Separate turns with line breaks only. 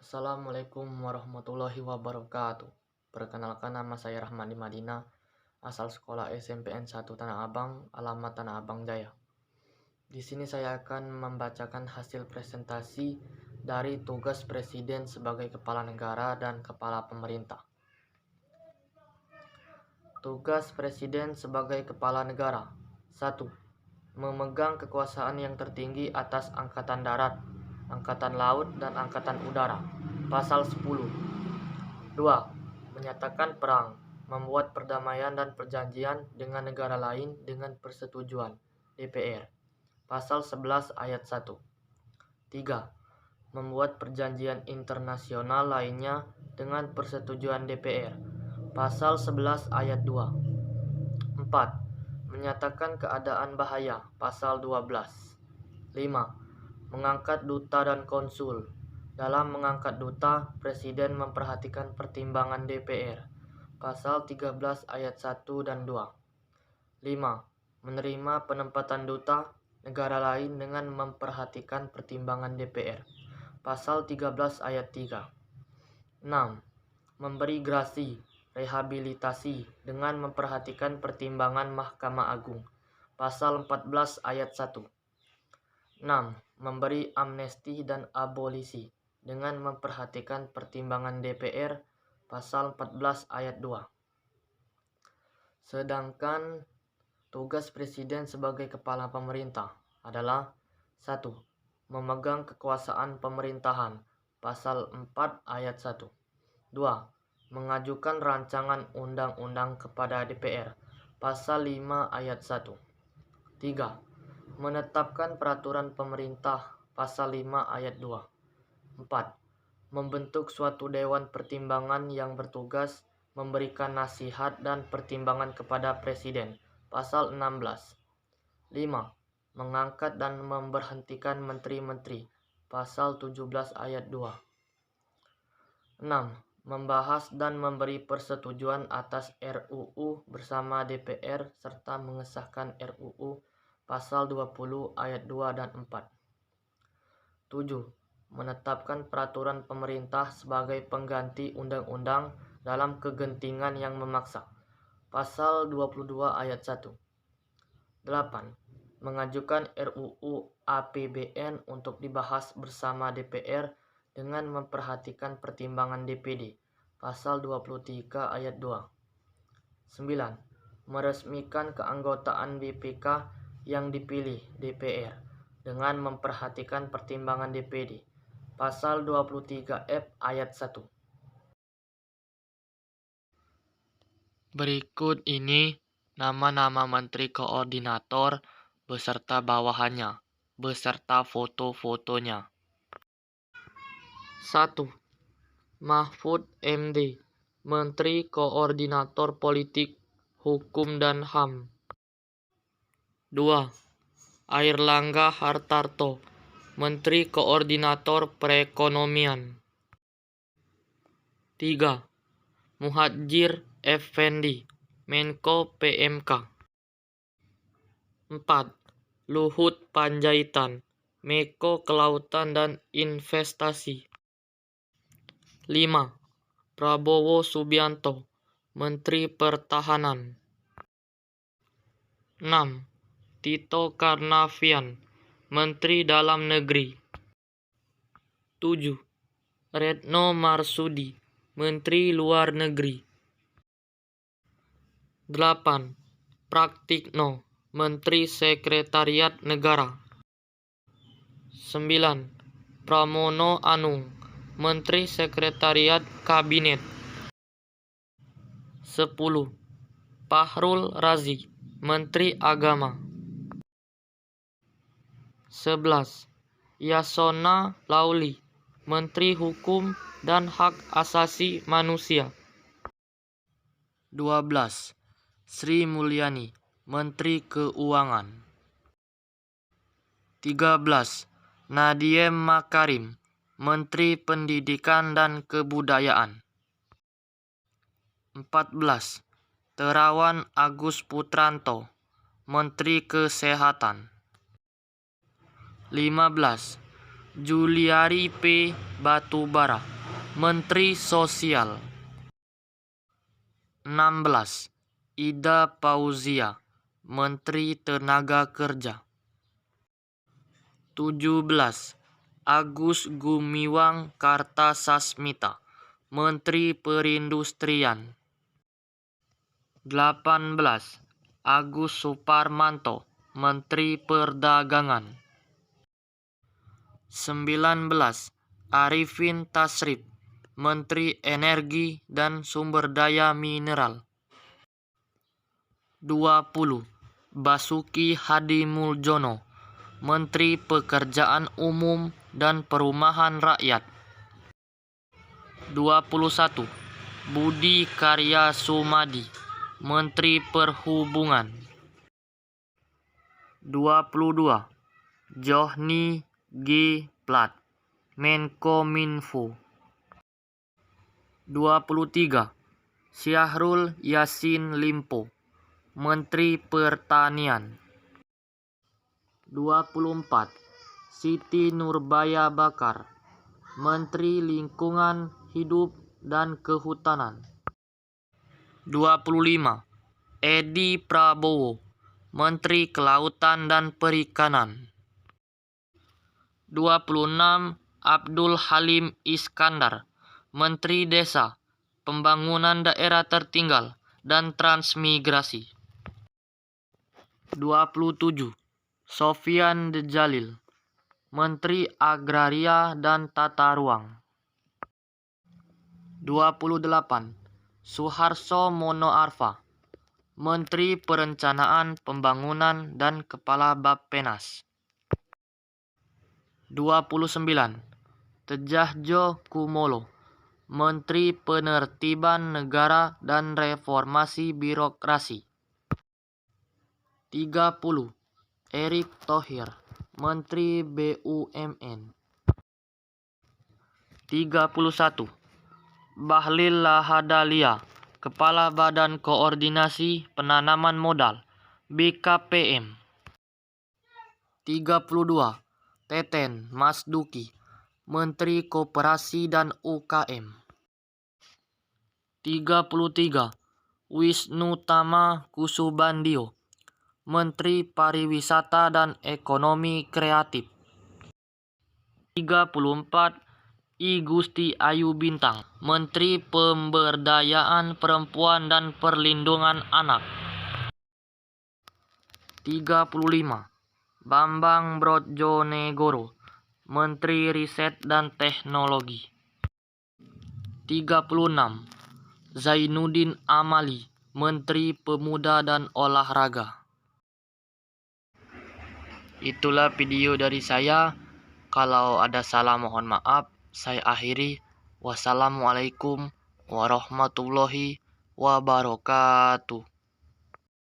Assalamualaikum warahmatullahi wabarakatuh. Perkenalkan, nama saya Rahmadi Madinah, asal sekolah SMPN 1 Tanah Abang, alamat Tanah Abang Jaya. Di sini saya akan membacakan hasil presentasi dari tugas Presiden sebagai Kepala Negara dan Kepala Pemerintah. Tugas Presiden sebagai Kepala Negara. 1. Memegang kekuasaan yang tertinggi atas Angkatan Darat, Angkatan Laut, dan Angkatan Udara. Pasal 10. 2. Menyatakan perang, membuat perdamaian dan perjanjian dengan negara lain dengan persetujuan DPR. Pasal 11 ayat 1. 3. Membuat perjanjian internasional lainnya dengan persetujuan DPR. Pasal 11 ayat 2. 4. Menyatakan keadaan bahaya. Pasal 12. 5. Mengangkat duta dan konsul. Dalam mengangkat duta, Presiden memperhatikan pertimbangan DPR. Pasal 13 ayat 1 dan 2. 5. Menerima penempatan duta negara lain dengan memperhatikan pertimbangan DPR. Pasal 13 ayat 3. 6. Memberi grasi, rehabilitasi dengan memperhatikan pertimbangan Mahkamah Agung. Pasal 14 ayat 1. 6. Memberi amnesti dan abolisi dengan memperhatikan pertimbangan DPR. Pasal 14 ayat 2. Sedangkan tugas Presiden sebagai Kepala Pemerintah adalah 1. Memegang kekuasaan pemerintahan. Pasal 4 ayat 1. 2. Mengajukan rancangan undang-undang kepada DPR. Pasal 5 ayat 1. 3. Menetapkan peraturan pemerintah. Pasal 5 ayat 2. 4. Membentuk suatu dewan pertimbangan yang bertugas memberikan nasihat dan pertimbangan kepada Presiden. Pasal 16. 5. Mengangkat dan memberhentikan menteri-menteri. Pasal 17 ayat 2. 6. Membahas dan memberi persetujuan atas RUU bersama DPR serta mengesahkan RUU. Pasal 20 ayat 2 dan 4. 7. Menetapkan peraturan pemerintah sebagai pengganti undang-undang dalam kegentingan yang memaksa. Pasal 22 ayat 1. 8. Mengajukan RUU APBN untuk dibahas bersama DPR dengan memperhatikan pertimbangan DPD. Pasal 23 ayat 2. 9. Meresmikan keanggotaan BPK yang dipilih DPR dengan memperhatikan pertimbangan DPD. Pasal 23F ayat 1. Berikut ini nama-nama menteri koordinator beserta bawahannya, beserta foto-fotonya. 1. Mahfud MD, Menteri Koordinator Politik, Hukum dan HAM. 2. Airlangga Hartarto, Menteri Koordinator Perekonomian. 3. Muhadjir Effendi, Menko PMK. 4. Luhut Panjaitan, Menko Kelautan dan Investasi. 5. Prabowo Subianto, Menteri Pertahanan. 6. Tito Karnavian, Menteri Dalam Negeri. 7. Retno Marsudi, Menteri Luar Negeri. 8. Praktikno, Menteri Sekretariat Negara. 9. Pramono Anung, Menteri Sekretariat Kabinet. 10. Fahrul Razi, Menteri Agama. 11. Yasona Lauli, Menteri Hukum dan Hak Asasi Manusia. 12. Sri Mulyani, Menteri Keuangan. 13. Nadiem Makarim, Menteri Pendidikan dan Kebudayaan. 14. Terawan Agus Putranto, Menteri Kesehatan. 15. Juliari P. Batubara, Menteri Sosial. 16. Ida Fauzia, Menteri Tenaga Kerja. 17. Agus Gumiwang Kartasasmita, Menteri Perindustrian. 18. Agus Suparmanto, Menteri Perdagangan. 19. Arifin Tasrif, Menteri Energi dan Sumber Daya Mineral. 20. Basuki Hadimuljono, Menteri Pekerjaan Umum dan Perumahan Rakyat. 21. Budi Karya Sumadi, Menteri Perhubungan. 22. Johnny G. Plat, Menkominfo. 23. Syahrul Yassin Limpo, Menteri Pertanian. 24. Siti Nurbaya Bakar, Menteri Lingkungan Hidup dan Kehutanan. 25. Edi Prabowo, Menteri Kelautan dan Perikanan. 26. Abdul Halim Iskandar, Menteri Desa, Pembangunan Daerah Tertinggal dan Transmigrasi. 27. Sofyan Djalil, Menteri Agraria dan Tata Ruang. 28. Suharso Monoarfa, Menteri Perencanaan Pembangunan dan Kepala Bappenas. 29. Tedjahjo Kumolo, Menteri Penertiban Negara dan Reformasi Birokrasi. 30. Erick Thohir, Menteri BUMN. 31. Bahlil Lahadalia, Kepala Badan Koordinasi Penanaman Modal BKPM. 32. Teten Masduki, Menteri Koperasi dan UKM. 33. Wisnu Tama Kusubandio, Menteri Pariwisata dan Ekonomi Kreatif. 34. I Gusti Ayu Bintang, Menteri Pemberdayaan Perempuan dan Perlindungan Anak. 35. Bambang Brojonegoro, Menteri Riset dan Teknologi. 36. Zainuddin Amali, Menteri Pemuda dan Olahraga. Itulah video dari saya. Kalau ada salah mohon maaf. Saya akhiri. Wassalamualaikum warahmatullahi wabarakatuh.